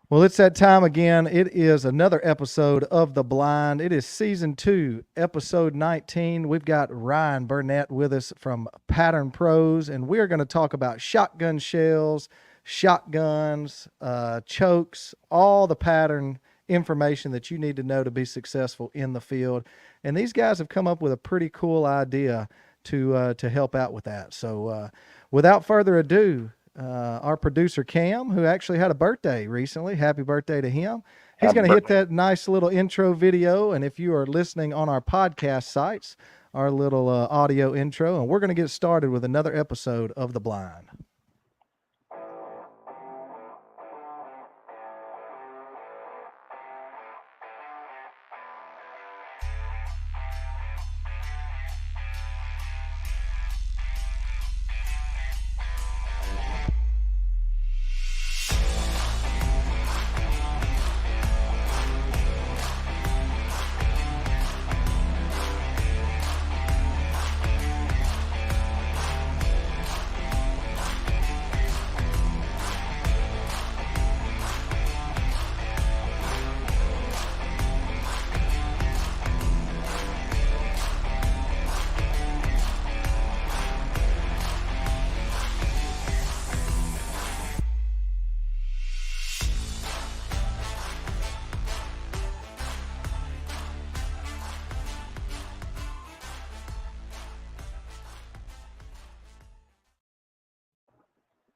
Well, it's that time again. It is another episode of The Blind. It is season 2, episode 19. We've got Ryan Burnett with us from Pattern Pros, and we're going to talk about shotgun shells, shotguns, chokes, all the pattern information that you need to know to be successful in the field. And these guys have come up with a pretty cool idea to help out with that. So, without further ado, our producer Cam, who actually had a birthday recently. Happy birthday to him. He's Happy going to hit birthday. that nice little intro video. And if you are listening on our podcast sites, our little audio intro, and we're going to get started with another episode of The Blind.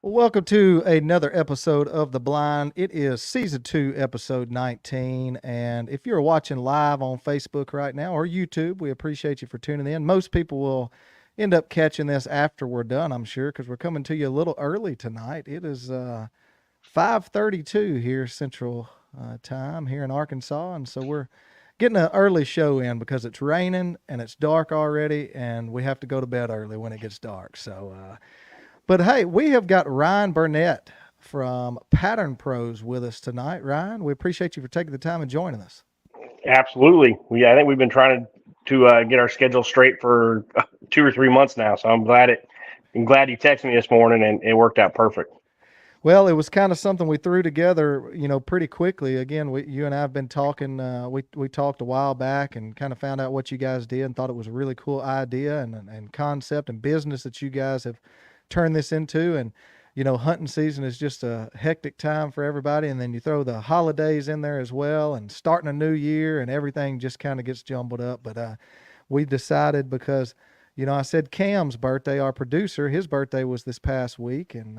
Well, welcome to another episode of The Blind. It is season 2, episode 19. And if you're watching live on Facebook right now or YouTube, we appreciate you for tuning in. Most people will end up catching this after we're done, I'm sure, because we're coming to you a little early tonight. It is 5:32 here Central Time here in Arkansas. And so we're getting an early show in because it's raining and it's dark already, and we have to go to bed early when it gets dark. But hey, we have got Ryan Burnett from Pattern Pros with us tonight. Ryan, we appreciate you for taking the time and joining us. Absolutely. I think we've been trying to get our schedule straight for 2 or 3 months now. So I'm glad you texted me this morning, and it worked out perfect. Well, it was kind of something we threw together, pretty quickly. Again, you and I have been talking. We talked a while back and kind of found out what you guys did and thought it was a really cool idea and concept and business that you guys have turned this into. And hunting season is just a hectic time for everybody, and then you throw the holidays in there as well, and starting a new year, and everything just kind of gets jumbled up. But we decided because I said Cam's birthday, our producer, his birthday was this past week, and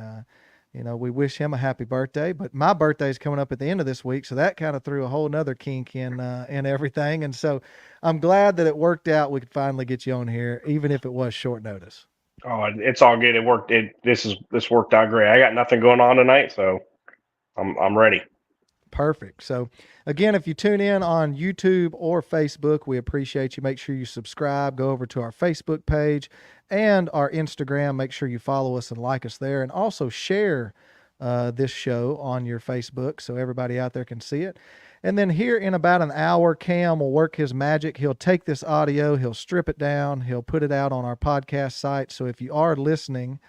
we wish him a happy birthday. But my birthday is coming up at the end of this week, so that kind of threw a whole nother kink in everything. And so I'm glad that it worked out. We could finally get you on here, even if it was short notice. Oh, it's all good. It worked. This worked out great. I got nothing going on tonight, so I'm ready. Perfect. So, again, if you tune in on YouTube or Facebook, we appreciate you. Make sure you subscribe. Go over to our Facebook page and our Instagram. Make sure you follow us and like us there. And also share this show on your Facebook so everybody out there can see it. And then here in about an hour, Cam will work his magic. He'll take this audio, he'll strip it down, he'll put it out on our podcast site. So if you are listening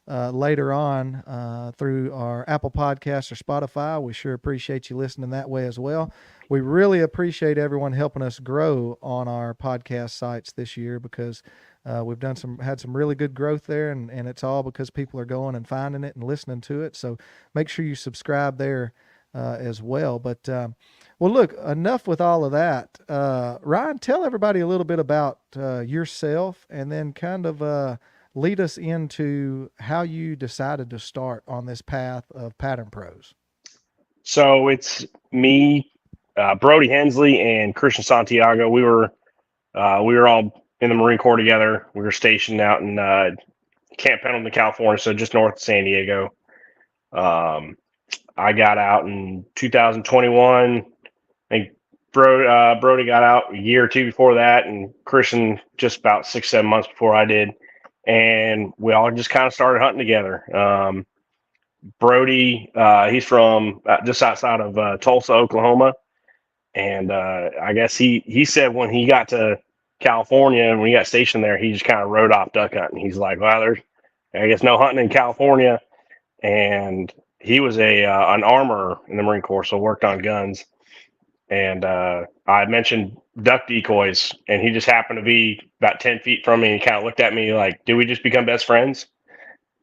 later on through our Apple Podcasts or Spotify, we sure appreciate you listening that way as well. We really appreciate everyone helping us grow on our podcast sites this year because we've had some really good growth there, and it's all because people are going and finding it and listening to it. So make sure you subscribe there as well. But well, look, enough with all of that. Ryan, tell everybody a little bit about yourself, and then kind of lead us into how you decided to start on this path of Pattern Pros. So it's me, Brody Hensley, and Christian Santiago. We were all in the Marine Corps together. We were stationed out in Camp Pendleton, California, so just north of San Diego. I got out in 2021. I think Brody got out a year or two before that, and Christian just about 6-7 months before I did. And we all just kind of started hunting together. Brody, he's from just outside of Tulsa, Oklahoma. And I guess he said when he got to California and when he got stationed there, he just kind of rode off duck hunting. He's like, well, there's, I guess, no hunting in California. and he was a an armorer in the Marine Corps, so worked on guns. And I mentioned duck decoys, and he just happened to be about 10 feet from me, and he kind of looked at me like, "Did we just become best friends?"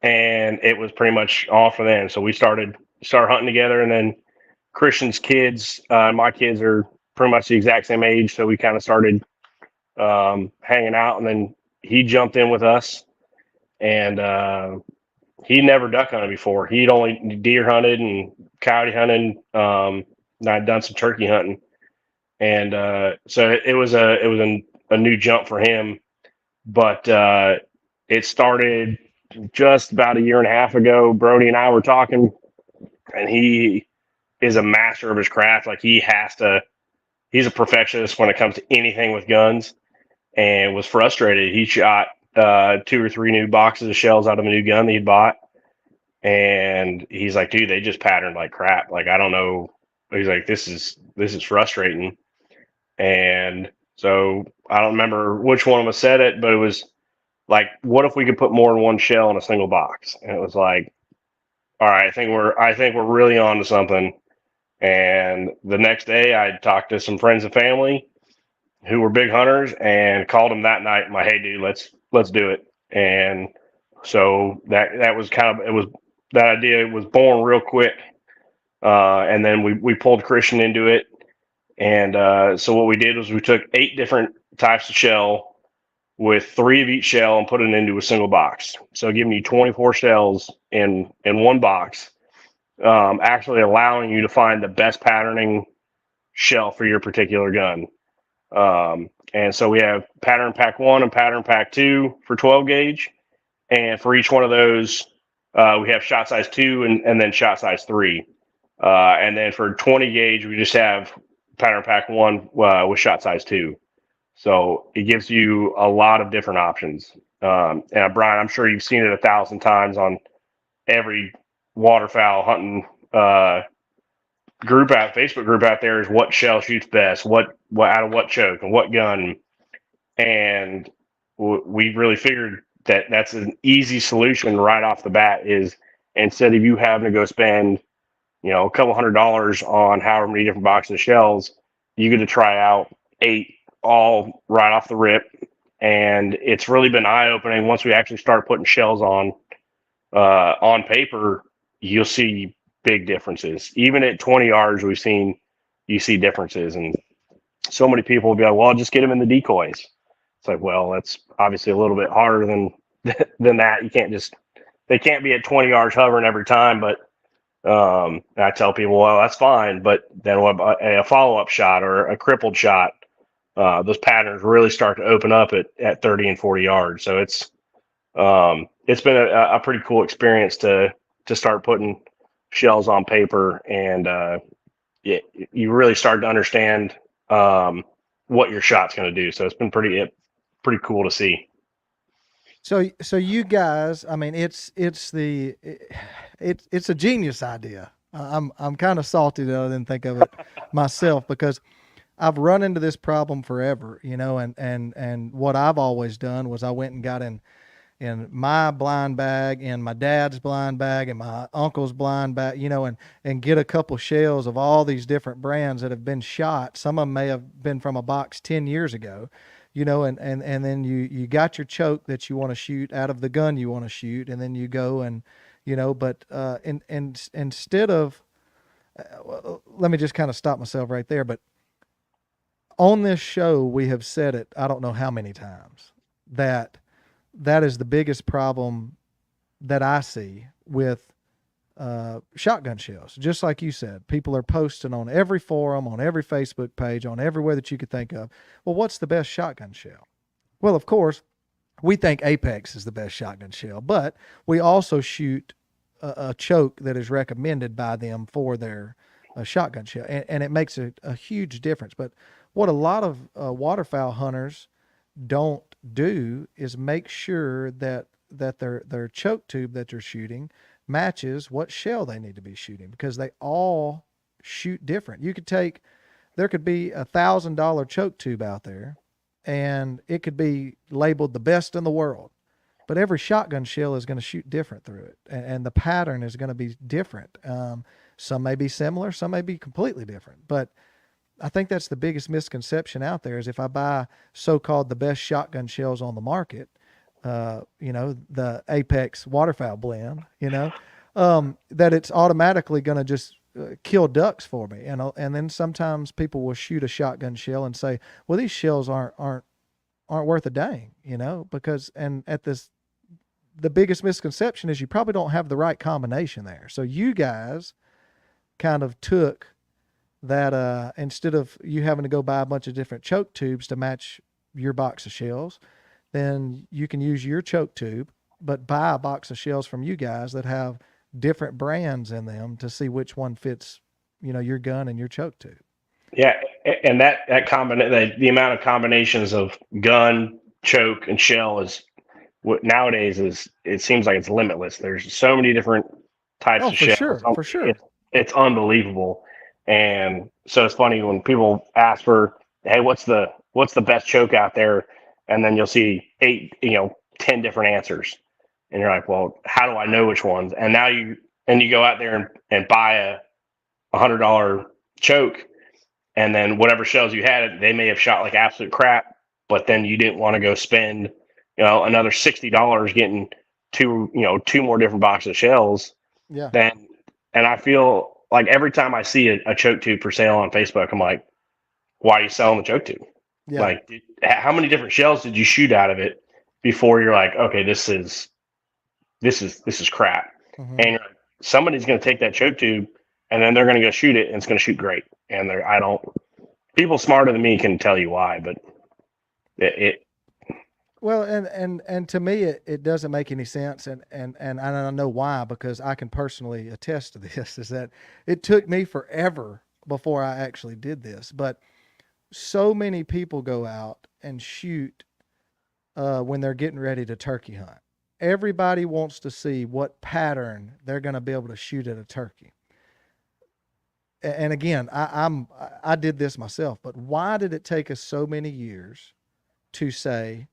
And it was pretty much all for them. So we started hunting together, and then Christian's kids, my kids are pretty much the exact same age, so we kind of started hanging out, and then he jumped in with us, and he never duck hunted before. He'd only deer hunted and coyote hunted. And I'd done some turkey hunting, and so it was a new jump for him. But it started just about a year and a half ago. Brody and I were talking, and he is a master of his craft. Like he's a perfectionist when it comes to anything with guns, and was frustrated. He shot 2 or 3 new boxes of shells out of a new gun that he bought, and he's like, "Dude, they just patterned like crap. Like I don't know." He's like, "This is frustrating." And so I don't remember which one of us said it, but it was like, "What if we could put more than one shell in a single box?" And it was like, "All right, I think we're really on to something." And the next day, I talked to some friends and family who were big hunters and called them that night. I'm like, "Hey, dude, let's do it." And so that was kind of it was that idea was born real quick, and then we pulled Christian into it. And so what we did was we took 8 different types of shell with 3 of each shell and put it into a single box. So giving you 24 shells in one box, actually allowing you to find the best patterning shell for your particular gun. And so we have pattern pack 1 and pattern pack 2 for 12 gauge. And for each one of those, we have shot size 2 and then shot size 3. And then for 20 gauge, we just have pattern pack 1 with shot size 2. So it gives you a lot of different options. And Brian, I'm sure you've seen it 1,000 times on every waterfowl hunting Facebook group out there is what shell shoots best, what out of what choke and what gun. And we really figured that that's an easy solution right off the bat. Is instead of you having to go spend a couple $100 on however many different boxes of shells, you get to try out 8 all right off the rip. And it's really been eye opening once we actually start putting shells on paper. You'll see big differences. Even at 20 yards, you see differences. And so many people will be like, "Well, I'll just get them in the decoys." It's like, well, that's obviously a little bit harder than that. They can't be at 20 yards hovering every time. But I tell people, well, that's fine. But then what about a follow-up shot or a crippled shot? Those patterns really start to open up at 30 and 40 yards. So it's been a pretty cool experience to start putting shells on paper, and you really start to understand what your shot's going to do. So it's been pretty cool to see. So you guys, I mean, it's a genius idea. I'm kind of salty that I didn't think of it myself, because I've run into this problem forever, and what I've always done was I went and got in my blind bag, in my dad's blind bag, and my uncle's blind bag, and get a couple shells of all these different brands that have been shot. Some of them may have been from a box 10 years ago, and then you got your choke that you want to shoot out of the gun you want to shoot, and then you go and, but instead of, well, let me just kind of stop myself right there. But on this show, we have said it, I don't know how many times, that is the biggest problem that I see with shotgun shells. Just like you said, people are posting on every forum, on every Facebook page, on everywhere that you could think of. Well, what's the best shotgun shell? Well, of course, we think Apex is the best shotgun shell, but we also shoot a choke that is recommended by them for their shotgun shell, and it makes a huge difference. But what a lot of waterfowl hunters don't do is make sure that their choke tube that they're shooting matches what shell they need to be shooting, because they all shoot different. There could be $1,000 choke tube out there, and it could be labeled the best in the world, but every shotgun shell is going to shoot different through it, and the pattern is going to be different. Some may be similar, some may be completely different, but I think that's the biggest misconception out there is if I buy so-called the best shotgun shells on the market, the Apex waterfowl blend, that it's automatically going to just kill ducks for me. And then sometimes people will shoot a shotgun shell and say, well, these shells aren't worth a dang, because, and at this, the biggest misconception is you probably don't have the right combination there. So you guys kind of took that, instead of you having to go buy a bunch of different choke tubes to match your box of shells, then you can use your choke tube, but buy a box of shells from you guys that have different brands in them to see which one fits, your gun and your choke tube. Yeah, and the amount of combinations of gun, choke, and shell is what nowadays is. It seems like it's limitless. There's so many different types Oh, of for shells. sure, for sure. It's unbelievable, and so it's funny when people ask for, "Hey, what's the best choke out there?" And then you'll see 8, 10 different answers, and you're like, "Well, how do I know which ones?" And now you go out there and buy a $100 choke. And then whatever shells you had, they may have shot like absolute crap, but then you didn't want to go spend, another $60 getting two more different boxes of shells. Yeah. And I feel like every time I see a choke tube for sale on Facebook, I'm like, why are you selling the choke tube? Yeah. Like, how many different shells did you shoot out of it before you're like, okay, this is crap. Mm-hmm. And somebody's going to take that choke tube and then they're going to go shoot it and it's going to shoot great. And people smarter than me can tell you why, but well, and to me, it doesn't make any sense. And I don't know why, because I can personally attest to this, is that it took me forever before I actually did this. But so many people go out and shoot when they're getting ready to turkey hunt. Everybody wants to see what pattern they're going to be able to shoot at a turkey. And again, I did this myself, but why did it take us so many years to say,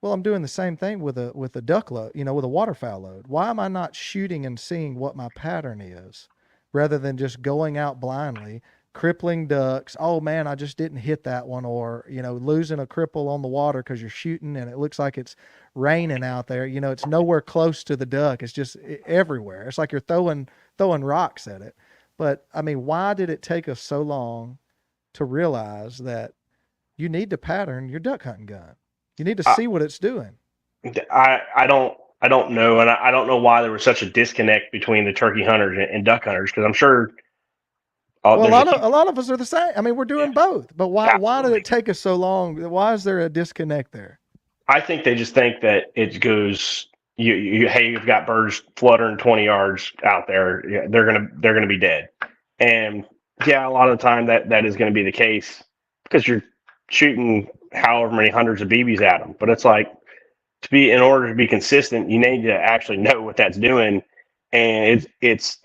well, I'm doing the same thing with a duck load, with a waterfowl load. Why am I not shooting and seeing what my pattern is rather than just going out blindly, crippling ducks? Oh man, I just didn't hit that one, or, losing a cripple on the water because you're shooting and it looks like it's raining out there. It's nowhere close to the duck. It's just everywhere. It's like you're throwing rocks at it. But I mean, why did it take us so long to realize that you need to pattern your duck hunting gun? You need to see what it's doing. I don't know, and I don't know why there was such a disconnect between the turkey hunters and duck hunters, because I'm sure. Well, a lot of us are the same. I mean, we're doing both, but why did it take us so long? Why is there a disconnect there? I think they just think that it goes. You've got birds fluttering 20 yards out there. Yeah, they're gonna be dead, and a lot of the time that is going to be the case because you're shooting however many hundreds of BBs at them. But it's like, in order to be consistent, you need to actually know what that's doing, and it's.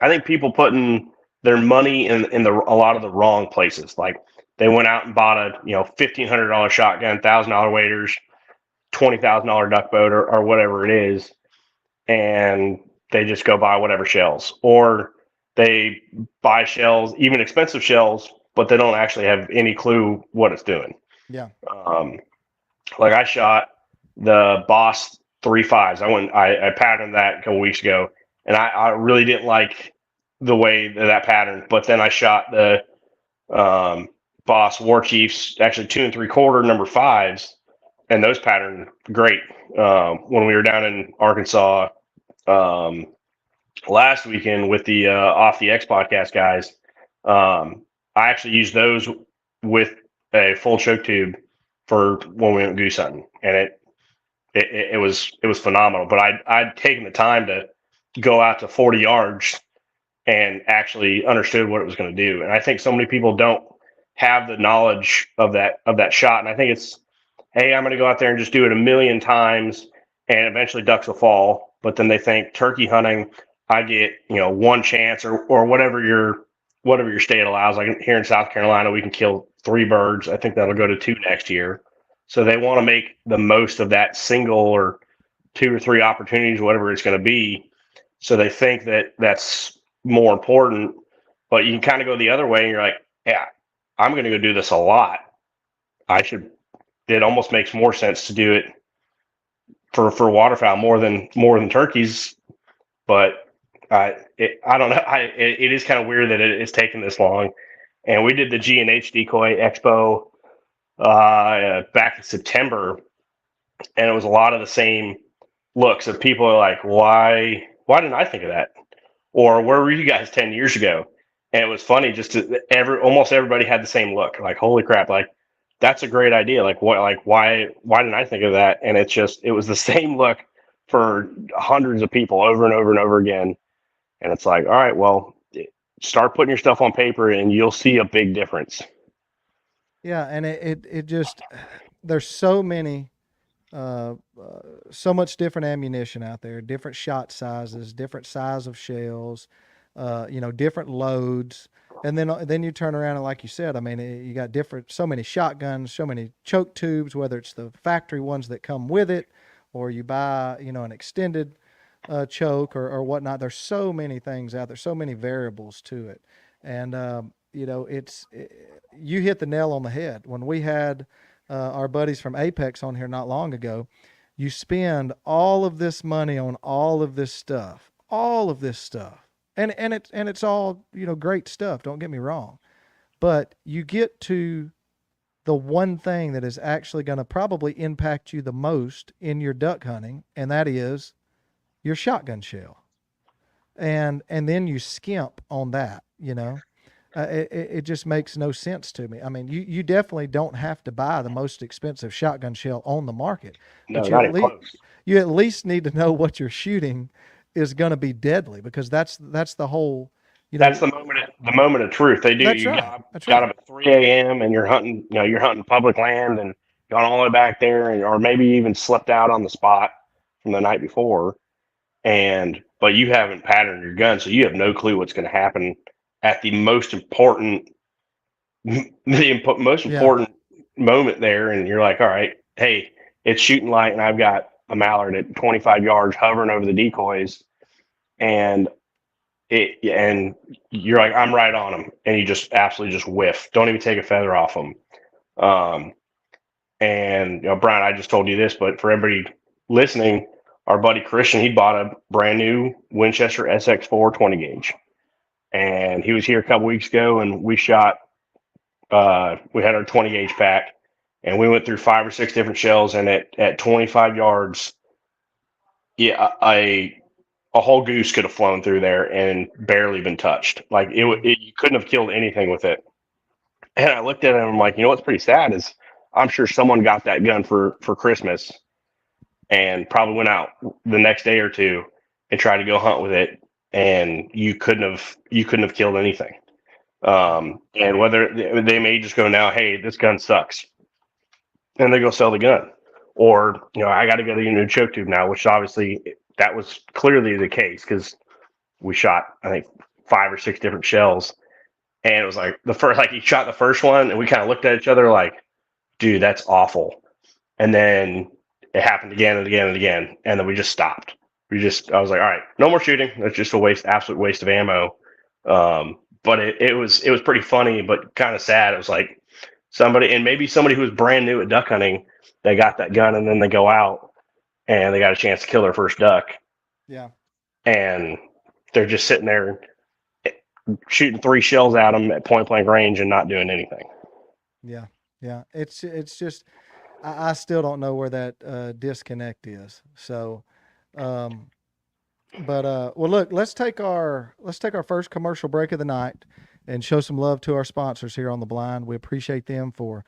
I think people putting their money in a lot of the wrong places. Like they went out and bought a $1,500 shotgun, $1,000 waders, $20,000 duck boat or whatever it is, and they just go buy whatever shells, or they buy shells, even expensive shells, but they don't actually have any clue what it's doing. Yeah. Like I shot the Boss 3.5s. I patterned that a couple weeks ago, and I really didn't like the way that pattern. But then I shot the Boss War Chiefs, actually 2 3/4 number 5s, and those patterned great. When we were down in Arkansas last weekend with the Off the X podcast guys, I actually used those with a full choke tube for when we went goose hunting, and it was phenomenal. But I'd taken the time to go out to 40 yards and actually understood what it was going to do. And I think so many people don't have the knowledge of that shot. And I think it's, hey, I'm going to go out there and just do it a million times, and eventually ducks will fall. But then they think turkey hunting, I get one chance or whatever your state allows. Like here in South Carolina, we can kill 3 birds. I think that'll go to 2 next year. So they want to make the most of that single or two or three opportunities, whatever it's going to be. So they think that that's more important. But you can kind of go the other way, and you're like, yeah, I'm going to go do this a lot. I should. It almost makes more sense to do it for waterfowl more than turkeys. But I don't know. It is kind of weird that it's taken this long. And we did the G&H Decoy Expo back in September, and it was a lot of the same looks of people are like, why didn't I think of that? Or where were you guys 10 years ago? And it was funny just to almost everybody had the same look. Like, holy crap, like that's a great idea. Like why didn't I think of that? And it was the same look for hundreds of people over and over and over again. And it's like, all right, well, start putting your stuff on paper and you'll see a big difference. Yeah, and it just there's so many uh, uh, so much different ammunition out there, different shot sizes, different size of shells, different loads. And then you turn around and like you said, I mean, you got so many shotguns, so many choke tubes, whether it's the factory ones that come with it, or you buy, an extended choke or whatnot. There's so many things out there, so many variables to it. And, you hit the nail on the head. When we had our buddies from Apex on here not long ago, you spend all of this money on all of this stuff, and it's all great stuff. Don't get me wrong, but you get to the one thing that is actually going to probably impact you the most in your duck hunting, and that is your shotgun shell, and then you skimp on that. It just makes no sense to me. I mean, you definitely don't have to buy the most expensive shotgun shell on the market, No, but not even close. you at least need to know what you're shooting is going to be deadly, because that's the whole, you That's know. the moment of truth. They do. That's You right. got That's got right. up at 3 a.m. and you're hunting. You're hunting public land and gone all the way back there, and or maybe even slept out on the spot from the night before. And but you haven't patterned your gun, so you have no clue what's going to happen at the most important, most Yeah. important moment there. And you're like, all right, hey, it's shooting light, and I've got a mallard at 25 yards hovering over the decoys, and and you're like, I'm right on them, and you just absolutely just whiff. Don't even take a feather off them. Um, and Brian, I just told you this, but for everybody listening, our buddy Christian, he bought a brand new Winchester SX4 20 gauge, and he was here a couple weeks ago, and we shot. We had our 20 gauge pack, and we went through 5 or 6 different shells, and at 25 yards, yeah, a whole goose could have flown through there and barely been touched. Like you couldn't have killed anything with it. And I looked at it and I'm like, what's pretty sad is I'm sure someone got that gun for Christmas and probably went out the next day or two and tried to go hunt with it, and you couldn't have killed anything. Yeah. And whether they may just go now, hey, this gun sucks, and they go sell the gun, or I got to get a new choke tube now, which obviously that was clearly the case because we shot I think 5 or 6 different shells, and it was like the first, like he shot the first one, and we kind of looked at each other like, dude, that's awful. And then it happened again and again and again, and then we just stopped. I was like, all right, no more shooting. That's just a waste, absolute waste of ammo. But it was pretty funny, but kind of sad. It was like maybe somebody who was brand new at duck hunting, they got that gun, and then they go out and they got a chance to kill their first duck, Yeah. and they're just sitting there shooting 3 shells at them at point blank range and not doing anything. Yeah. Yeah. It's just I still don't know where that disconnect is. So, um, but well, look, let's take our first commercial break of the night and show some love to our sponsors here on the Blind. We appreciate them for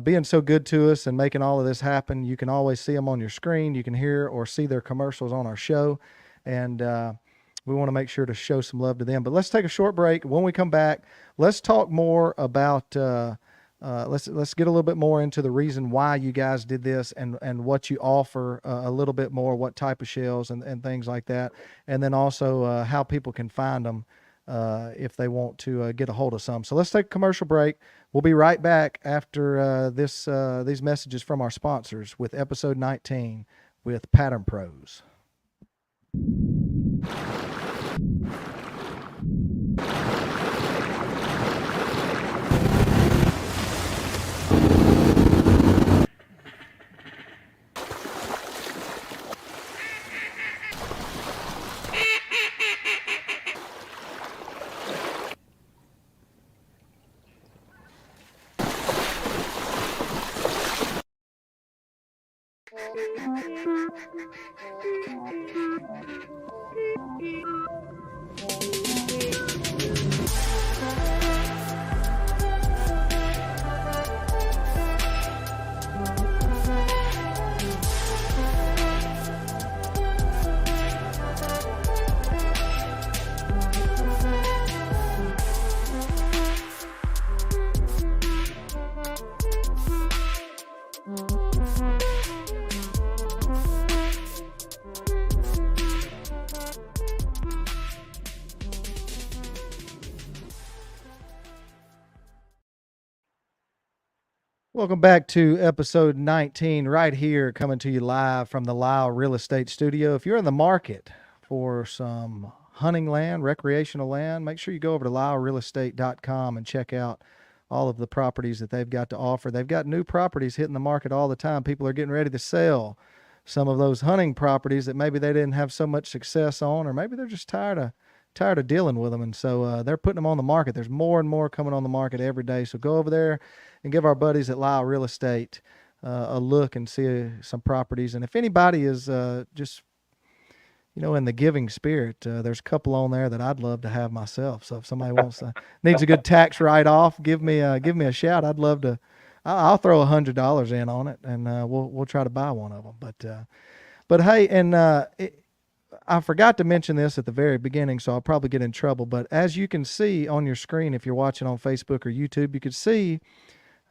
being so good to us and making all of this happen. You can always see them on your screen. You can hear or see their commercials on our show, and we want to make sure to show some love to them. But let's take a short break. When we come back, let's talk more about. Let's get a little bit more into the reason why you guys did this and what you offer, a little bit more, what type of shells and things like that, and then also how people can find them if they want to get a hold of some. So let's take a commercial break. We'll be right back after these messages from our sponsors with episode 19 with Pattern Pros. Welcome back to episode 19, right here, coming to you live from the Lyle Real Estate Studio. If you're in the market for some hunting land, recreational land, make sure you go over to lylerealestate.com and check out all of the properties that they've got to offer. They've got new properties hitting the market all the time. People are getting ready to sell some of those hunting properties that maybe they didn't have so much success on, or maybe they're just tired of dealing with them, and so they're putting them on the market. There's more and more coming on the market every day. So go over there and give our buddies at Lyle Real Estate a look and see some properties. And if anybody is just in the giving spirit, there's a couple on there that I'd love to have myself. So if somebody needs a good tax write-off, give me a shout. I'd love to. I'll throw $100 in on it, and we'll try to buy one of them. But hey, and I forgot to mention this at the very beginning, so I'll probably get in trouble. But as you can see on your screen, if you're watching on Facebook or YouTube, you can see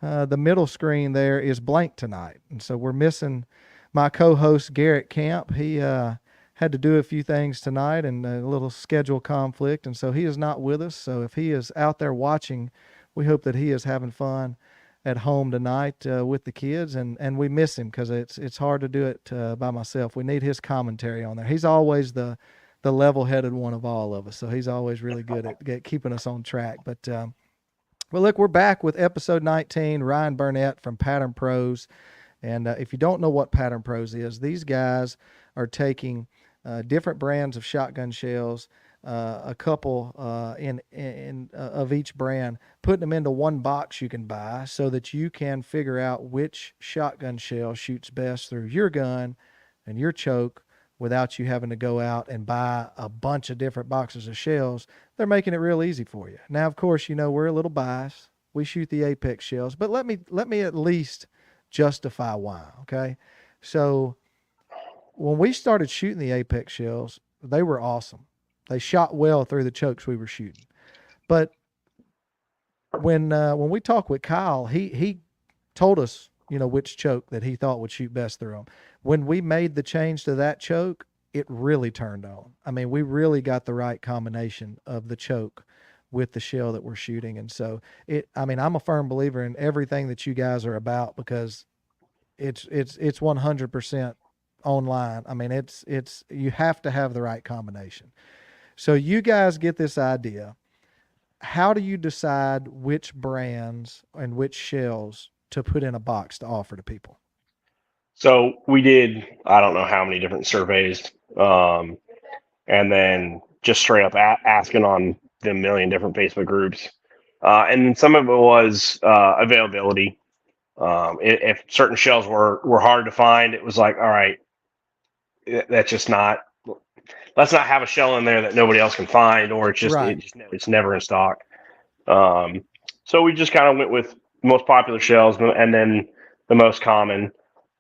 the middle screen there is blank tonight. And so we're missing my co-host, Garrett Camp. He had to do a few things tonight and a little schedule conflict, and so he is not with us. So if he is out there watching, we hope that he is having fun at home tonight with the kids, and we miss him because it's hard to do it by myself. We need his commentary on there. He's always the level-headed one of all of us, so he's always really good at keeping us on track. But well, look, we're back with episode 19, Ryan Burnett from Pattern Pros. And if you don't know what Pattern Pros is, these guys are taking different brands of shotgun shells, a couple of each brand, putting them into one box you can buy so that you can figure out which shotgun shell shoots best through your gun and your choke without you having to go out and buy a bunch of different boxes of shells. They're making it real easy for you. Now, of course, we're a little biased. We shoot the Apex shells, but let me at least justify why, okay? So when we started shooting the Apex shells, they were awesome. They shot well through the chokes we were shooting. But when we talked with Kyle, he told us, which choke that he thought would shoot best through them. When we made the change to that choke, it really turned on. I mean, we really got the right combination of the choke with the shell that we're shooting. And so I'm a firm believer in everything that you guys are about, because it's 100% online. I mean, it's you have to have the right combination. So you guys get this idea. How do you decide which brands and which shells to put in a box to offer to people? So we did, I don't know how many different surveys, and then just straight up asking on the million different Facebook groups. And then some of it was availability. If certain shells were hard to find, it was like, all right, that's just not, let's not have a shell in there that nobody else can find, or it's never in stock. So we just kind of went with the most popular shells and then the most common.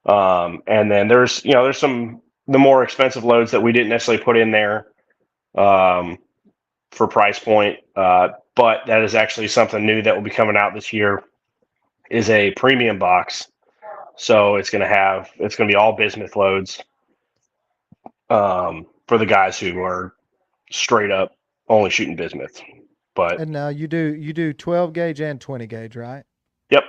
And then there's the more expensive loads that we didn't necessarily put in there for price point. But that is actually something new that will be coming out this year, is a premium box. So it's going to be all bismuth loads for the guys who are straight up only shooting bismuth. But And now you do 12 gauge and 20 gauge, right? yep,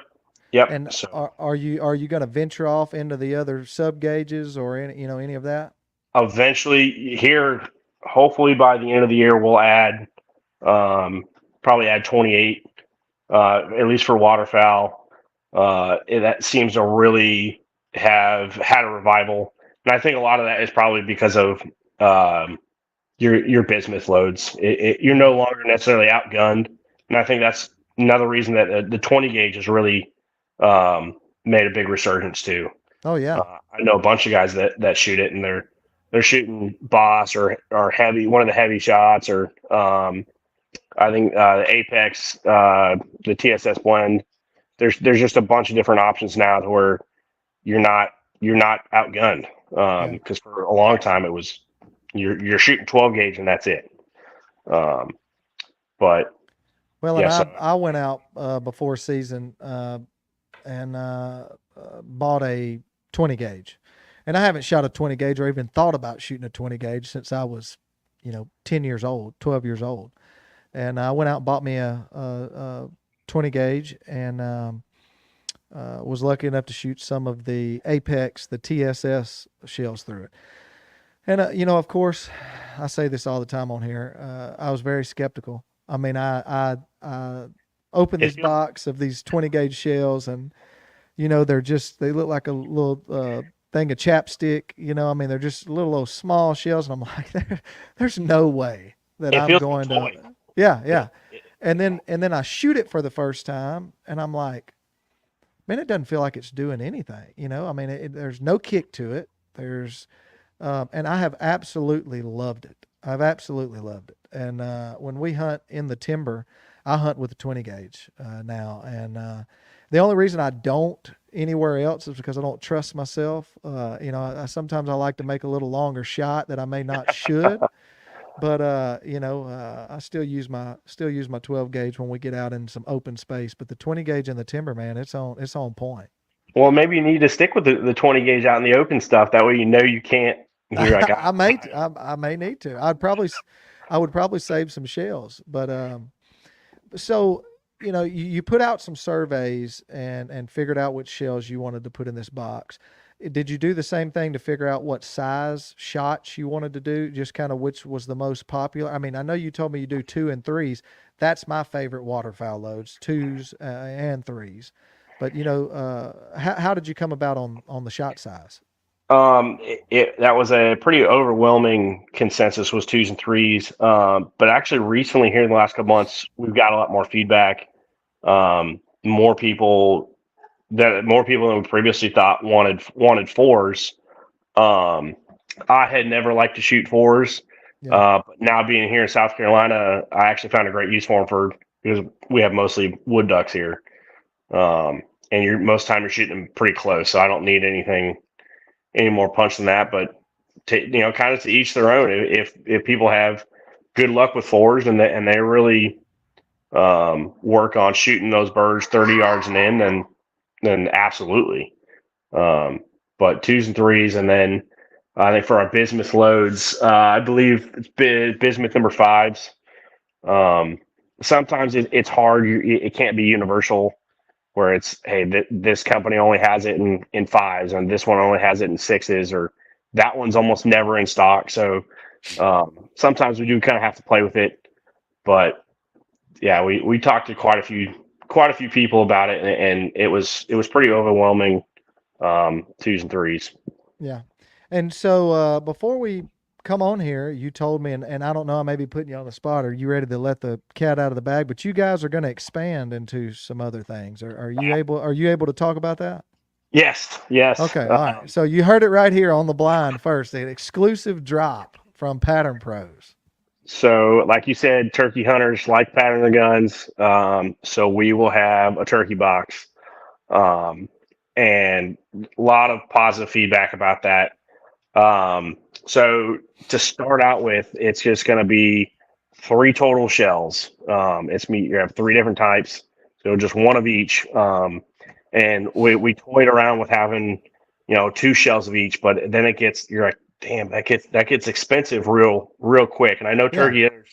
yep. And So are you going to venture off into the other sub gauges or any of that? eventually here, hopefully by the end of the year, we'll add probably add 28, at least for waterfowl. That seems to really have had a revival, and I think a lot of that is probably because of um, your bismuth loads. You're Yeah. no longer necessarily outgunned, and I think that's another reason that the 20 gauge has really made a big resurgence too. Oh yeah. I know a bunch of guys that shoot it, and they're shooting Boss or heavy, one of the heavy shots, or I think the Apex, the TSS blend. There's just a bunch of different options now to where you're not you're not outgunned. Yeah. Because for a long time it was you're shooting 12 gauge and that's it. Um, but Well, and yeah, I so I went out before season and bought a 20 gauge, and I haven't shot a 20 gauge or even thought about shooting a 20 gauge since I was, 10 years old, 12 years old, and I went out and bought me a 20 gauge and was lucky enough to shoot some of the Apex, the TSS shells through it. And of course, I say this all the time on here. I was very skeptical. I mean, I opened it this feels box of these 20 gauge shells, and they look like a little thing of chapstick. I mean, they're just little old small shells, and I'm like, there's no way that it I'm feels like going a toy. to. Yeah, It, yeah. And then I shoot it for the first time, and I'm like, man, it doesn't feel like it's doing anything. I mean, there's no kick to it. And I have absolutely loved it. I've absolutely loved it. And when we hunt in the timber, I hunt with a 20 gauge now. And the only reason I don't anywhere else is because I don't trust myself. Sometimes I like to make a little longer shot that I may not should. But I still use my 12 gauge when we get out in some open space. But the 20 gauge in the timber, man, it's on point. well, maybe you need to stick with the 20 gauge out in the open stuff. That way, you can't. You're like, I may I may need to. I would probably save some shells, but so you put out some surveys and figured out which shells you wanted to put in this box. Did you do the same thing to figure out what size shots you wanted to do? Just kind of which was the most popular. I mean, I know you told me you do two and threes. That's my favorite waterfowl loads, twos and threes. But how did you come about on the shot size? that was a pretty overwhelming consensus was twos and threes. But actually, recently here in the last couple months, we've got a lot more feedback. More people more people than we previously thought wanted fours. Um, I had never liked to shoot fours, Yeah. but now being here in South Carolina, I actually found a great use for them because we have mostly wood ducks here. And most time you're shooting them pretty close, so I don't need any more punch than that. But kind of to each their own. If people have good luck with fours and they really work on shooting those birds 30 yards and in, then absolutely. But twos and threes, and then I think for our bismuth loads, I believe it's bismuth number fives. Um, Sometimes it's hard. It can't be universal where it's, hey, this company only has it in fives and this one only has it in sixes, or that one's almost never in stock. So sometimes we do kind of have to play with it. But yeah, we talked to quite a few people about it, and it was pretty overwhelming. Twos and threes. Yeah. And so before we come on here, you told me, and I don't know, I may be putting you on the spot. Are you ready to let the cat out of the bag? But you guys are going to expand into some other things. Are you able to talk about that? Yes, yes. Okay. All right. So you heard it right here on the blind first, an exclusive drop from Pattern Pros. So, like you said, turkey hunters like pattern the guns. So we will have a turkey box, um, and a lot of positive feedback about that. So to start out with, it's just going to be three total shells. You have three different types, so just one of each. And we toyed around with having, two shells of each, but then you're like, damn, that gets expensive real quick. And I know Yeah. turkey hunters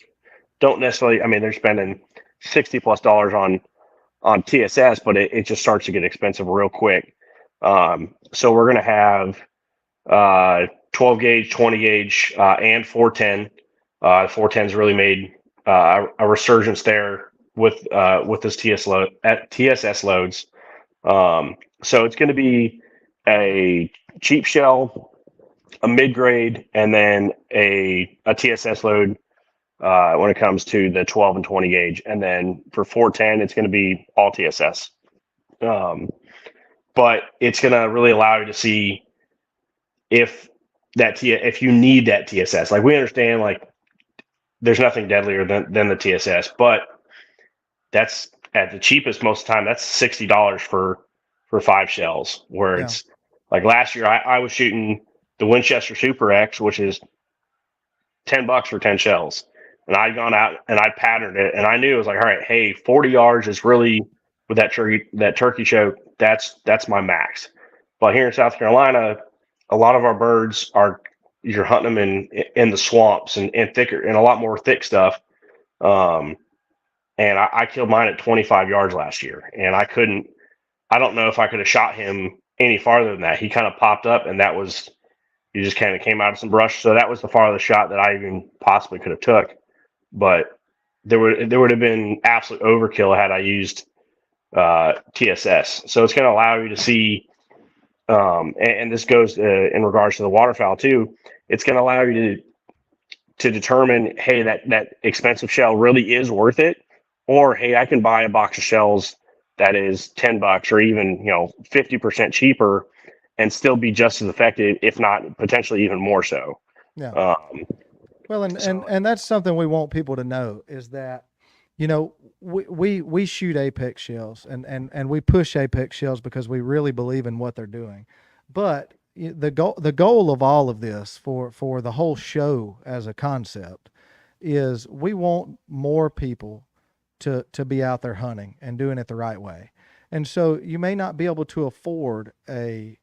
don't necessarily. I mean, they're spending $60+ on TSS, but it just starts to get expensive real quick. So we're gonna have 12 gauge, 20 gauge, and 410. 410's really made a resurgence there with this TSS loads. So it's going to be a cheap shell, a mid grade, and then a TSS load when it comes to the 12 and 20 gauge. And then for 410, it's going to be all TSS. But it's going to really allow you to see if if you need that TSS. Like, we understand, like, there's nothing deadlier than the TSS, but that's at the cheapest most of the time. That's $60 for 5 shells. Where Yeah. it's like last year, I was shooting the Winchester Super X, which is $10 for 10 shells, and I'd gone out and I patterned it, and I knew it was like, all right, hey, 40 yards is really, with that turkey choke, that's my max. But here in South Carolina, a lot of our birds you're hunting them in the swamps and thicker and a lot more thick stuff. And I killed mine at 25 yards last year, and I don't know if I could have shot him any farther than that. He kind of popped up, and he just kind of came out of some brush. So that was the farthest shot that I even possibly could have took. But there would have been absolute overkill had I used TSS. So it's going to allow you to see, and this goes in regards to the waterfowl too. It's going to allow you to determine, hey, that expensive shell really is worth it, or hey, I can buy a box of shells that is $10 or even 50% cheaper and still be just as effective, if not potentially even more so. Yeah. Well, and that's something we want people to know, is that, we shoot apex shells and we push apex shells because we really believe in what they're doing. But the goal of all of this for the whole show as a concept is we want more people to be out there hunting and doing it the right way. And so you may not be able to afford a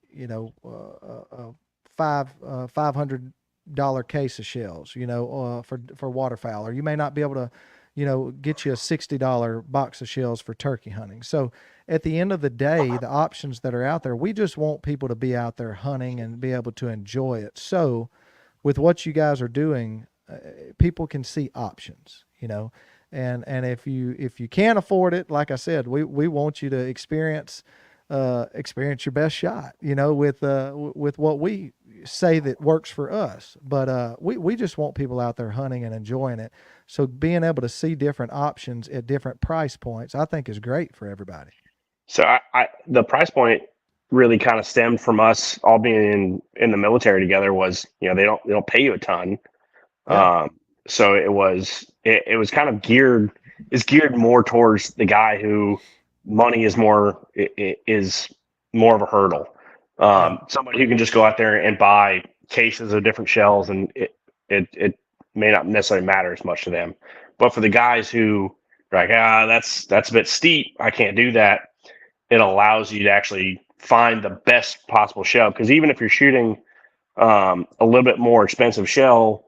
$500 case of shells, for waterfowl, or you may not be able to, get you a $60 box of shells for turkey hunting. So at the end of the day, the options that are out there, we just want people to be out there hunting and be able to enjoy it. So with what you guys are doing, people can see options, and if you can't afford it, like I said, we want you to experience your best shot, with what we say that works for us. But we just want people out there hunting and enjoying it. So being able to see different options at different price points, I think, is great for everybody. So the price point really kind of stemmed from us all being in the military together. Was, they don't pay you a ton. Yeah. So it was kind of geared more towards the guy who money is more of a hurdle. Somebody who can just go out there and buy cases of different shells, and it may not necessarily matter as much to them. But for the guys who are like, that's a bit steep, I can't do that, it allows you to actually find the best possible shell. Because even if you're shooting a little bit more expensive shell,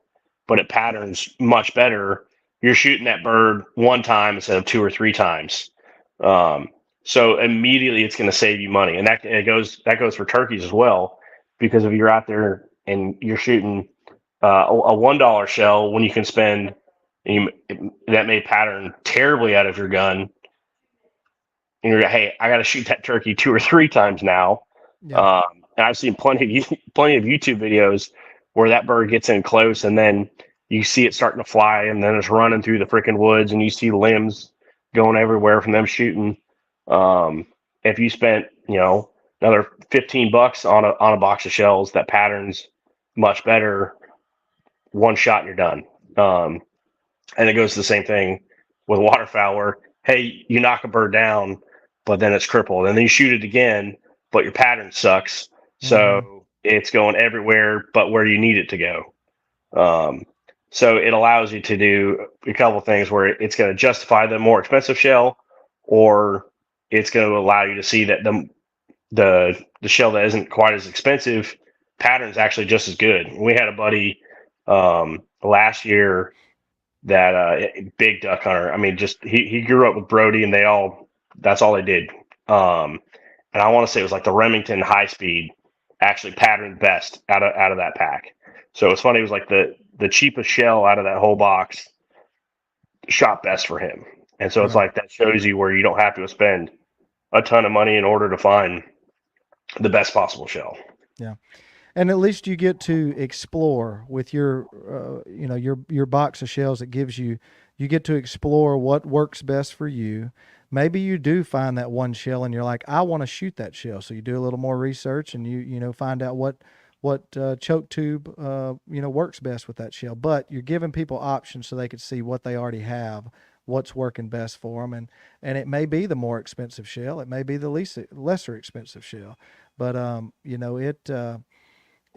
but it patterns much better, you're shooting that bird one time instead of 2 or 3 times. So immediately it's going to save you money. And that goes for turkeys as well, because if you're out there and you're shooting a $1 shell when you can spend, that may pattern terribly out of your gun, and you're, hey, I got to shoot that turkey 2 or 3 times now. Yeah. And I've seen plenty of YouTube videos where that bird gets in close, and then you see it starting to fly, and then it's running through the freaking woods, and you see limbs going everywhere from them shooting. If you spent, another $15 on a box of shells that patterns much better, one shot and you're done. And it goes to the same thing with waterfowl, where, hey, you knock a bird down, but then it's crippled, and then you shoot it again, but your pattern sucks. So it's going everywhere but where you need it to go. So it allows you to do a couple of things where it's going to justify the more expensive shell, or it's going to allow you to see that the shell that isn't quite as expensive patterns actually just as good. We had a buddy last year big duck hunter. I mean, just he grew up with Brody, and that's all they did. Um, and I want to say it was like the Remington High Speed actually patterned best out of that pack. So it's funny. It was like the cheapest shell out of that whole box shot best for him. And so it's Yeah. like that shows you where you don't have to spend a ton of money in order to find the best possible shell. Yeah. And at least you get to explore with your, your box of shells. It gives you, you get to explore what works best for you. Maybe you do find that one shell and you're like, I want to shoot that shell. So you do a little more research and you find out what choke tube, works best with that shell. But you're giving people options so they could see what they already have, what's working best for them. And it may be the more expensive shell. It may be the lesser expensive shell, but,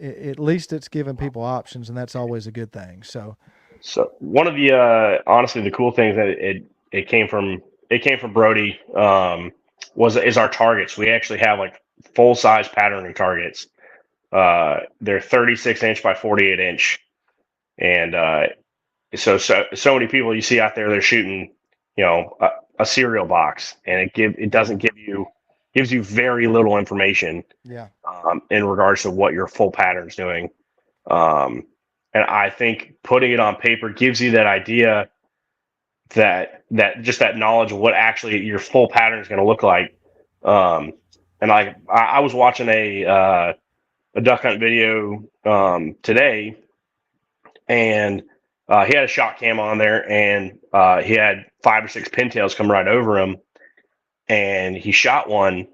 at least it's giving people options, and that's always a good thing. So, So one of the honestly the cool things that it came from Brody was is our targets. We actually have like full size patterning targets. They're 36 inch by 48 inch, and so many people you see out there they're shooting a cereal box, and it doesn't gives you very little information yeah, in regards to what your full pattern's doing. Um, and I think putting it on paper gives you that idea that just that knowledge of what actually your full pattern is going to look like. Um, and I was watching a duck hunt video today, and he had a shot cam on there, and he had 5 or 6 pintails come right over him, and he shot one.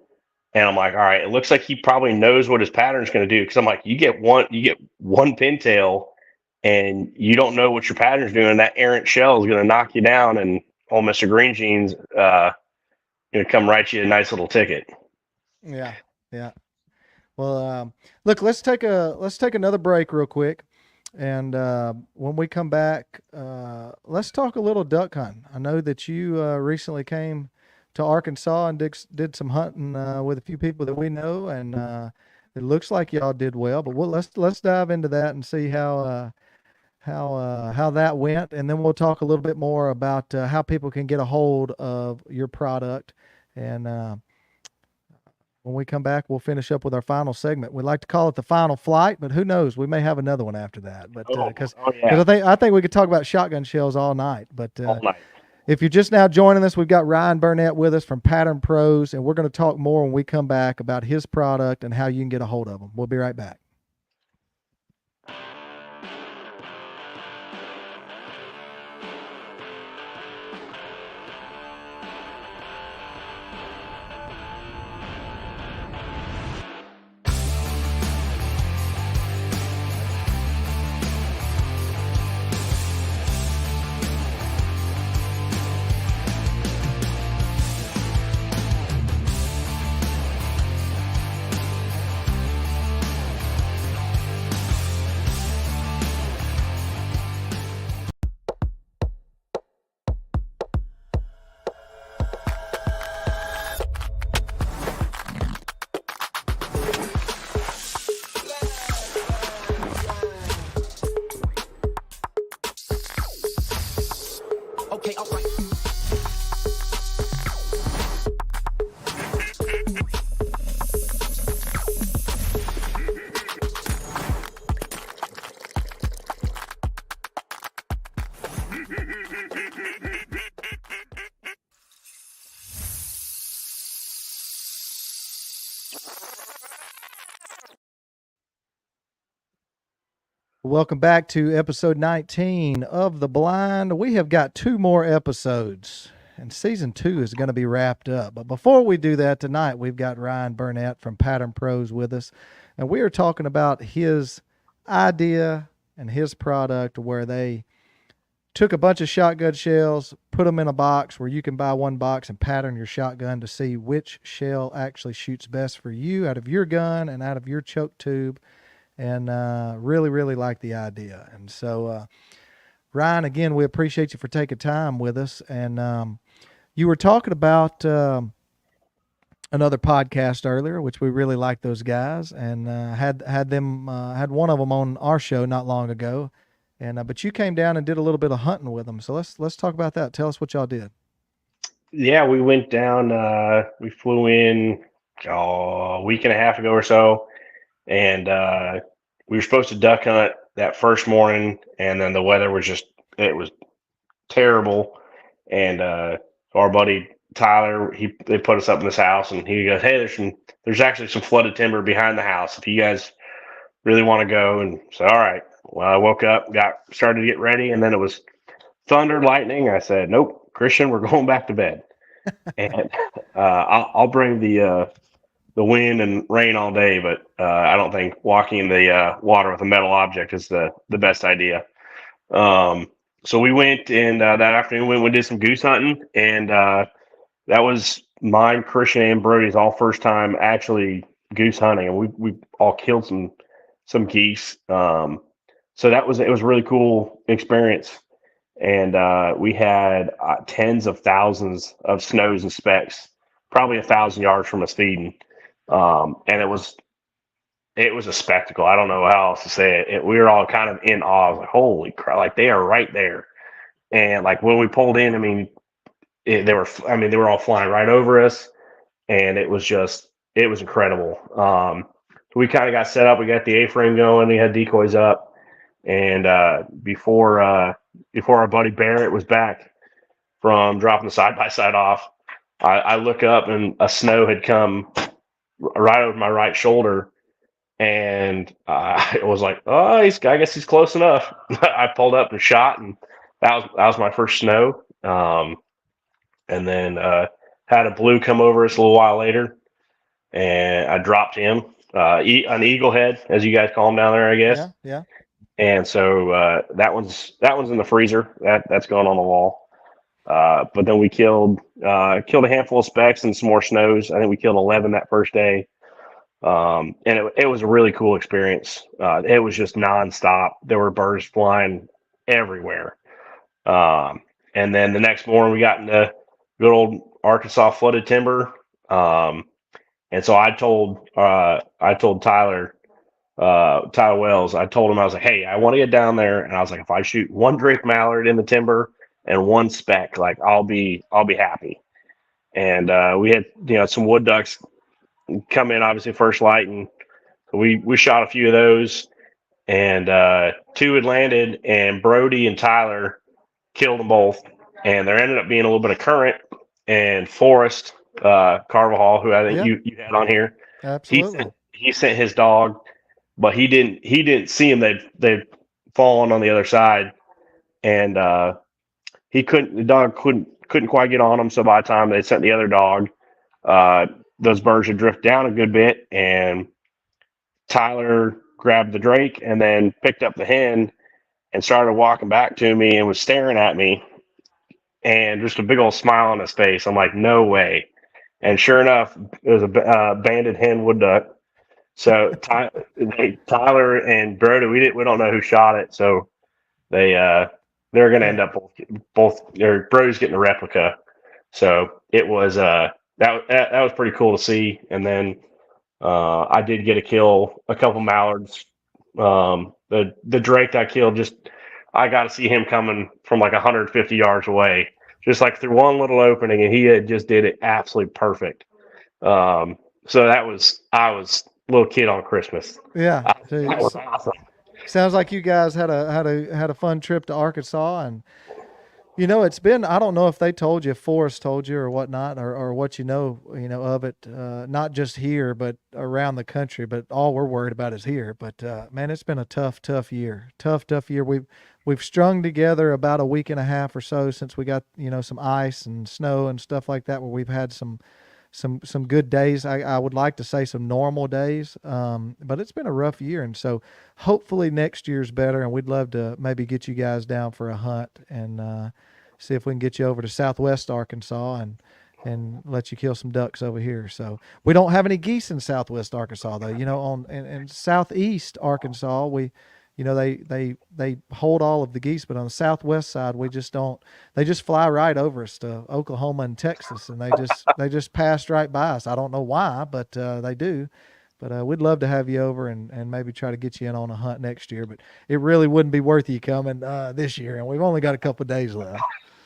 And I'm like, all right, it looks like he probably knows what his pattern's going to do. Because I'm like, you get one pintail, and you don't know what your pattern's doing. That errant shell is going to knock you down, and old Mister Green Jeans going to come write you a nice little ticket. yeah, yeah. Well, look, let's take another break real quick, and when we come back, let's talk a little duck hunting. I know that you recently came to Arkansas and did some hunting with a few people that we know, and it looks like y'all did well. But let's dive into that and see how that went, and then we'll talk a little bit more about how people can get a hold of your product. And when we come back, we'll finish up with our final segment. We like to call it the final flight, but who knows? We may have another one after that. But Oh, because oh yeah, I think we could talk about shotgun shells all night. But all night. if you're just now joining us, we've got Ryan Burnett with us from Pattern Pros, and we're going to talk more when we come back about his product and how you can get a hold of them. We'll be right back. Okay, all right. Welcome back to episode 19 of The Blind. We have got 2 more episodes, and season 2 is going to be wrapped up. But before we do that tonight, we've got Ryan Burnett from Pattern Pros with us, and we are talking about his idea and his product where they took a bunch of shotgun shells, put them in a box where you can buy one box and pattern your shotgun to see which shell actually shoots best for you out of your gun and out of your choke tube. And really, really like the idea. And so, Ryan, again, we appreciate you for taking time with us. And you were talking about another podcast earlier, which we really like those guys, and had one of them on our show not long ago. And but you came down and did a little bit of hunting with them. So let's talk about that. Tell us what y'all did. Yeah, we went down. We flew in a week and a half ago or so, and we were supposed to duck hunt that first morning, and then the weather was just it was terrible. And our buddy Tyler, they put us up in this house, and he goes, "Hey, there's actually some flooded timber behind the house. If you guys really want to go," and so all right. Well, I woke up, got started to get ready, and then it was thunder, lightning. I said, "Nope, Christian, we're going back to bed." And I'll bring the wind and rain all day, but I don't think walking in the water with a metal object is the best idea. Um, so we went and that afternoon we did some goose hunting, and that was mine, Christian, and Brody's all first time actually goose hunting, and we all killed some geese. So it was a really cool experience, and we had tens of thousands of snows and specks, probably 1,000 yards from us feeding, and it was a spectacle. I don't know how else to say it. We were all kind of in awe. Like, holy crap! Like they are right there. And like when we pulled in, I mean, they were all flying right over us, and it was incredible. We kind of got set up. We got the A-frame going. We had decoys up, and before our buddy Barrett was back from dropping the side by side off, I look up and a snow had come right over my right shoulder. And I was like, oh, I guess he's close enough. I pulled up and shot, and that was my first snow. And then had a blue come over us a little while later, and I dropped him, an eagle head, as you guys call them down there, I guess. Yeah, yeah. And so that one's in the freezer. That's going on the wall. But then we killed a handful of specks and some more snows. I think we killed 11 that first day. And it was a really cool experience. It was just nonstop. There were birds flying everywhere. And then the next morning we got into good old Arkansas flooded timber. And so I told Tyler Wells, I told him, I was like, hey, I want to get down there. And I was like, if I shoot one drake mallard in the timber and one speck, like I'll be happy. And we had, some wood ducks come in obviously first light, and we shot a few of those, and two had landed, and Brody and Tyler killed them both. And there ended up being a little bit of current, and Forrest Carvajal, who I think you had on here, Absolutely. he sent his dog, but he didn't see him. They'd fallen on the other side, and the dog couldn't quite get on him. So by the time they sent the other dog, those birds had drifted down a good bit, and Tyler grabbed the drake and then picked up the hen and started walking back to me and was staring at me, and just a big old smile on his face. I'm like, no way. And sure enough, it was a banded hen wood duck. So Tyler and Brody, we don't know who shot it, so they're going to end up both. Brody's getting a replica, so it was that was pretty cool to see. And then I did get a couple mallards. The drake I killed, I got to see him coming from like 150 yards away, just like through one little opening, and he had just did it absolutely perfect. So I was a little kid on Christmas. Yeah. That was awesome. Sounds like you guys had a fun trip to Arkansas. And it's been, I don't know if they told you, if Forrest told you or whatnot, or what of it, not just here, but around the country. But all we're worried about is here. But man, it's been a tough year. Tough year. We've strung together about a week and a half or so since we got some ice and snow and stuff like that, where we've had some good days. I would like to say some normal days, but it's been a rough year. And so hopefully next year's better, and we'd love to maybe get you guys down for a hunt and see if we can get you over to Southwest Arkansas and let you kill some ducks over here. So we don't have any geese in Southwest Arkansas though. In Southeast Arkansas, they hold all of the geese, but on the Southwest side, we just don't. They just fly right over us to Oklahoma and Texas, and they just passed right by us. I don't know why, but they do. But we'd love to have you over and maybe try to get you in on a hunt next year. But it really wouldn't be worth you coming this year, and we've only got a couple of days left.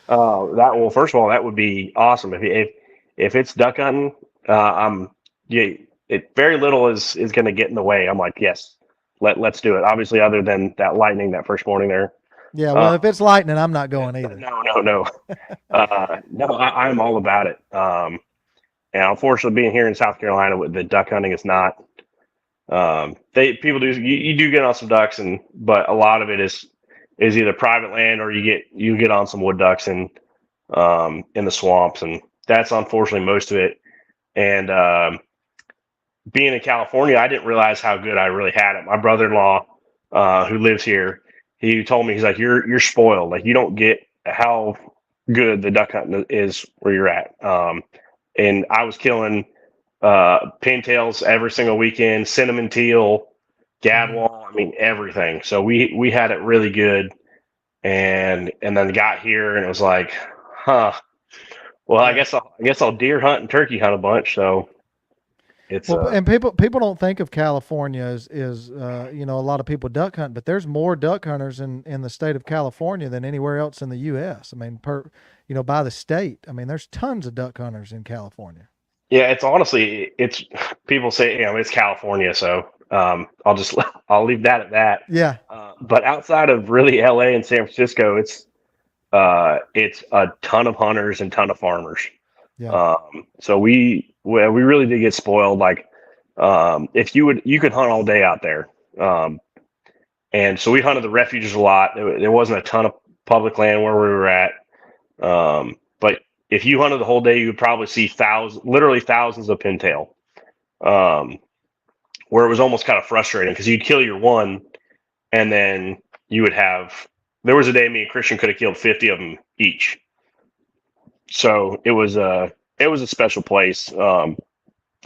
First of all, that would be awesome if it's duck hunting. I'm yeah, it very little is going to get in the way. I'm like, yes, let's do it. Obviously, other than that lightning that first morning there. Yeah, well, Uh, if it's lightning, I'm not going either. no. No, I'm all about it. And unfortunately, being here in South Carolina with the duck hunting is not. They people do you do get on some ducks, but a lot of it is either private land or you get on some wood ducks in the swamps, and that's unfortunately most of it. And being in California, I didn't realize how good I really had it. My brother-in-law, who lives here, he told me, he's like, you're spoiled. Like, you don't get how good the duck hunting is where you're at. And I was killing pintails every single weekend, cinnamon teal, gadwall. I mean, everything. So we had it really good, and then got here and it was like, huh. Well, I guess I'll deer hunt and turkey hunt a bunch. So it's And people don't think of California as a lot of people duck hunt, but there's more duck hunters in the state of California than anywhere else in the U.S. I mean, by the state, I mean, there's tons of duck hunters in California. yeah, it's honestly it's people say it's California, so I'll leave that at that. Yeah, But outside of really L.A. and San Francisco, it's a ton of hunters and ton of farmers. yeah, So we really did get spoiled. Like, if you could hunt all day out there. And so we hunted the refuges a lot. There wasn't a ton of public land where we were at. But if you hunted the whole day, you would probably see literally thousands of pintail. Where it was almost kind of frustrating because you'd kill your one, and then you would have. There was a day me and Christian could have killed 50 of them each. So it was a special place. I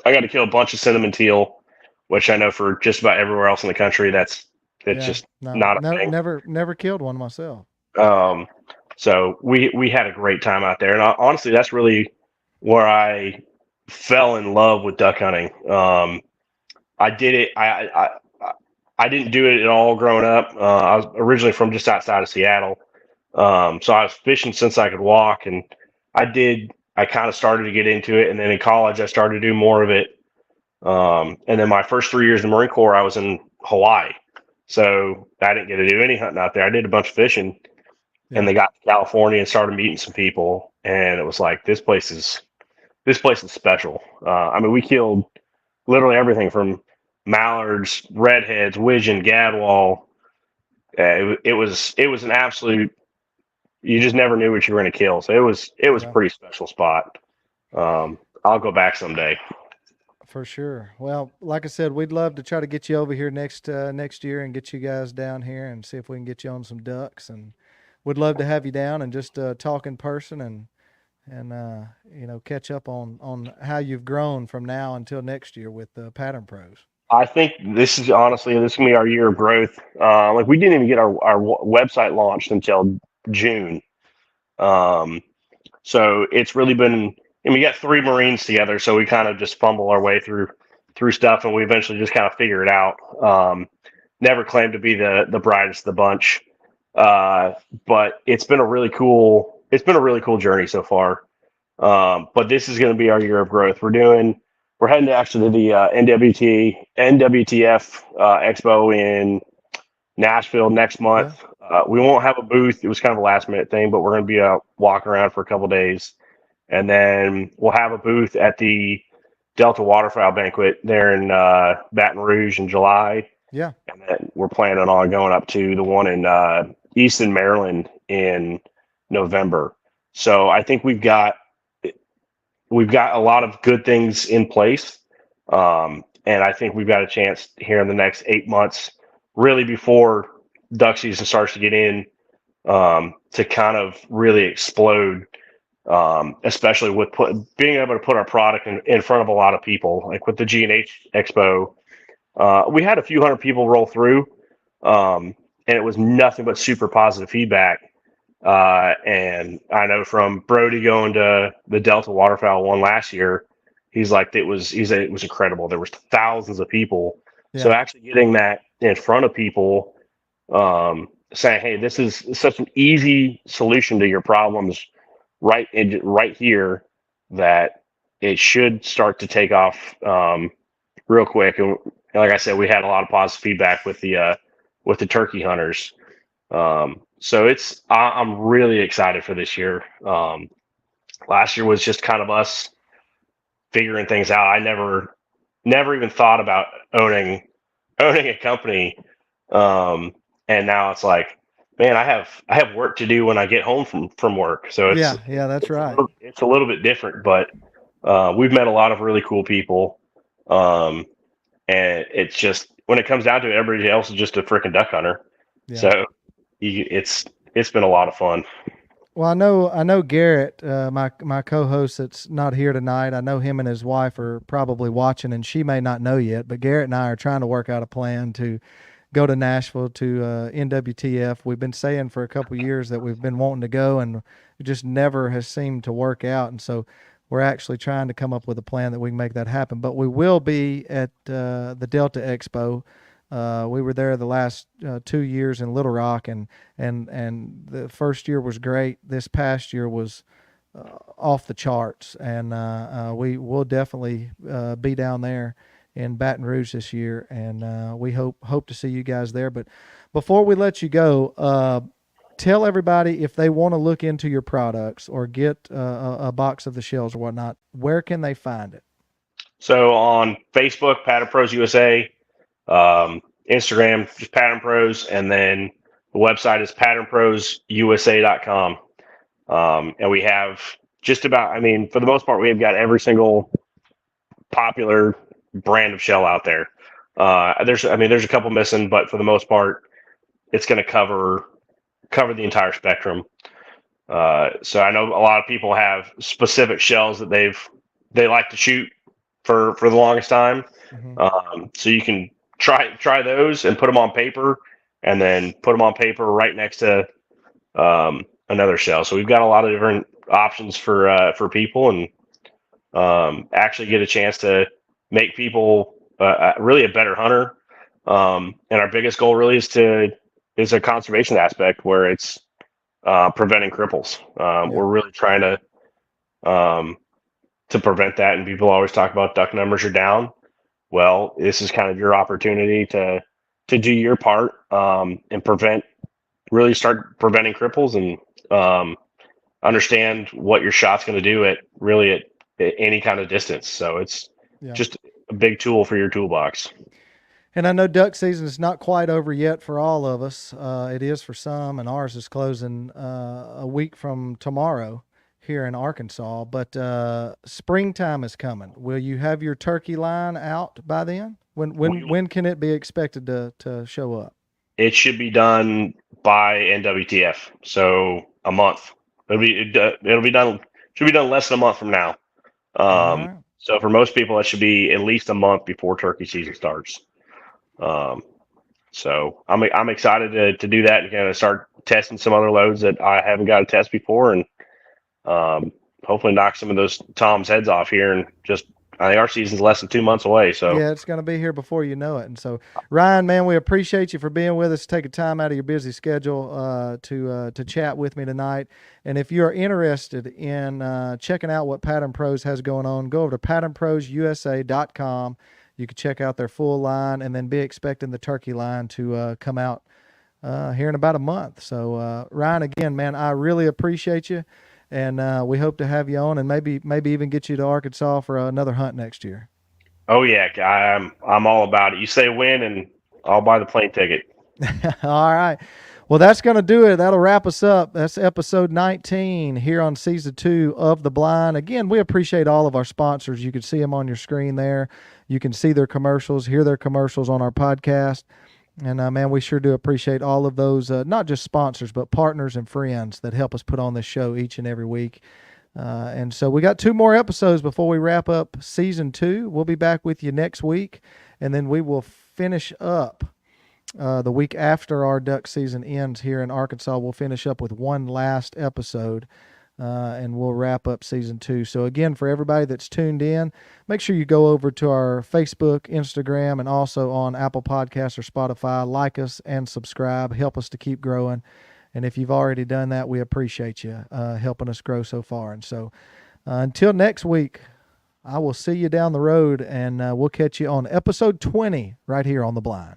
got to kill a bunch of cinnamon teal, which I know for just about everywhere else in the country, it's just not a thing. Never killed one myself. So we had a great time out there, and honestly, that's really where I fell in love with duck hunting. I did it. I didn't do it at all growing up. I was originally from just outside of Seattle, so I was fishing since I could walk, and I kind of started to get into it, and then in college I started to do more of it. And then my first 3 years in the Marine Corps, I was in Hawaii, so I didn't get to do any hunting out there. I did a bunch of fishing, and they got to California and started meeting some people, and it was like this place is special. I mean, we killed literally everything from mallards, redheads, widgeon, gadwall. It was an absolute. You just never knew what you were going to kill. So it was a pretty special spot. I'll go back someday. For sure. Well, like I said, we'd love to try to get you over here next year and get you guys down here and see if we can get you on some ducks. And we'd love to have you down and just talk in person and catch up on how you've grown from now until next year with Pattern Pros. I think this is gonna be our year of growth. Like, we didn't even get our website launched until June. So it's really been, and we got 3 Marines together, so we kind of just fumble our way through stuff, and we eventually just kind of figure it out. Never claimed to be the brightest of the bunch, but it's been a really cool journey so far. But this is going to be our year of growth. We're heading actually to the NWTF Expo in Nashville next month. We won't have a booth. It was kind of a last minute thing, but we're going to be walking around for a couple days, and then we'll have a booth at the Delta Waterfowl Banquet there in Baton Rouge in July. Yeah, and then we're planning on going up to the one in Easton, Maryland in November. So I think we've got a lot of good things in place, and I think we've got a chance here in the next 8 months, really before duck season starts to get in, to kind of really explode, especially with being able to put our product in front of a lot of people. Like with the G&H Expo, we had a few hundred people roll through, and it was nothing but super positive feedback. And I know from Brody going to the Delta Waterfowl one last year, He's like, it was incredible. There was thousands of people. So Yeah. actually getting that in front of people, saying, hey, this is such an easy solution to your problems right here, that it should start to take off real quick. And like I said, we had a lot of positive feedback with the turkey hunters. So I'm really excited for this year. Last year was just kind of us figuring things out. I never even thought about owning a company. And now it's like, man, I have work to do when I get home from work. So Yeah. Yeah. That's right. it's a little bit different, but we've met a lot of really cool people. Um, and it's just, when it comes down to it, everybody else is just a freaking duck hunter. Yeah. So it's been a lot of fun. Well, I know Garrett, my co-host that's not here tonight. I know him and his wife are probably watching, and she may not know yet. But Garrett and I are trying to work out a plan to go to Nashville to NWTF. We've been saying for a couple of years that we've been wanting to go, and it just never has seemed to work out. And so we're actually trying to come up with a plan that we can make that happen. But we will be at the Delta Expo. We were there the last 2 years in Little Rock, and the first year was great. This past year was off the charts, and we will definitely be down there in Baton Rouge this year, and we hope to see you guys there. But before we let you go, tell everybody, if they want to look into your products or get a box of the shells or whatnot, where can they find it? So on Facebook, Pattern Pros USA, Instagram, just Pattern Pros, and then the website is patternprosusa.com. And we have just about, I mean, for the most part, we've got every single popular brand of shell out there. There's a couple missing, but for the most part, it's going to cover the entire spectrum. So I know a lot of people have specific shells that they like to shoot for the longest time. So you can try those and put them on paper, and then put them on paper right next to another shell. So we've got a lot of different options for people, and actually get a chance to make people really a better hunter. And our biggest goal really is a conservation aspect, where it's preventing cripples. We're really trying to prevent that. And people always talk about duck numbers are down. Well, this is kind of your opportunity to do your part, and really start preventing cripples, and understand what your shot's going to do at any kind of distance. So it's just a big tool for your toolbox. And I know duck season is not quite over yet for all of us. It is for some, and ours is closing a week from tomorrow here in Arkansas. But springtime is coming. Will you have your turkey line out by then? When can it be expected to show up? It should be done by NWTF, so a month. It'll be done. Should be done less than a month from now. Right. So for most people, that should be at least a month before turkey season starts. So I'm excited to do that and kind of start testing some other loads that I haven't got to test before, and hopefully knock some of those toms' heads off here. And I think our season's less than 2 months away. So yeah, it's going to be here before you know it. And so, Ryan, man, we appreciate you for being with us, taking time out of your busy schedule to chat with me tonight. And if you're interested in checking out what Pattern Pros has going on, go over to patternprosusa.com. You can check out their full line, and then be expecting the turkey line to come out here in about a month. So, Ryan, again, man, I really appreciate you. And we hope to have you on, and maybe even get you to Arkansas for another hunt next year. Oh yeah, I'm all about it. You say when, and I'll buy the plane ticket. All right. Well, that's going to do it. That'll wrap us up. That's episode 19 here on season 2 of The Blind. Again, we appreciate all of our sponsors. You can see them on your screen there. You can see their commercials, hear their commercials on our podcast. And, man, we sure do appreciate all of those, not just sponsors, but partners and friends that help us put on this show each and every week. And so we got 2 more episodes before we wrap up season 2. We'll be back with you next week, and then we will finish up the week after our duck season ends here in Arkansas. We'll finish up with one last episode and we'll wrap up season 2. So again, for everybody that's tuned in, make sure you go over to our Facebook, Instagram, and also on Apple Podcasts or Spotify. Like us and subscribe. Help us to keep growing. And if you've already done that, we appreciate you helping us grow so far. And so until next week, I will see you down the road, and we'll catch you on episode 20 right here on The Blind.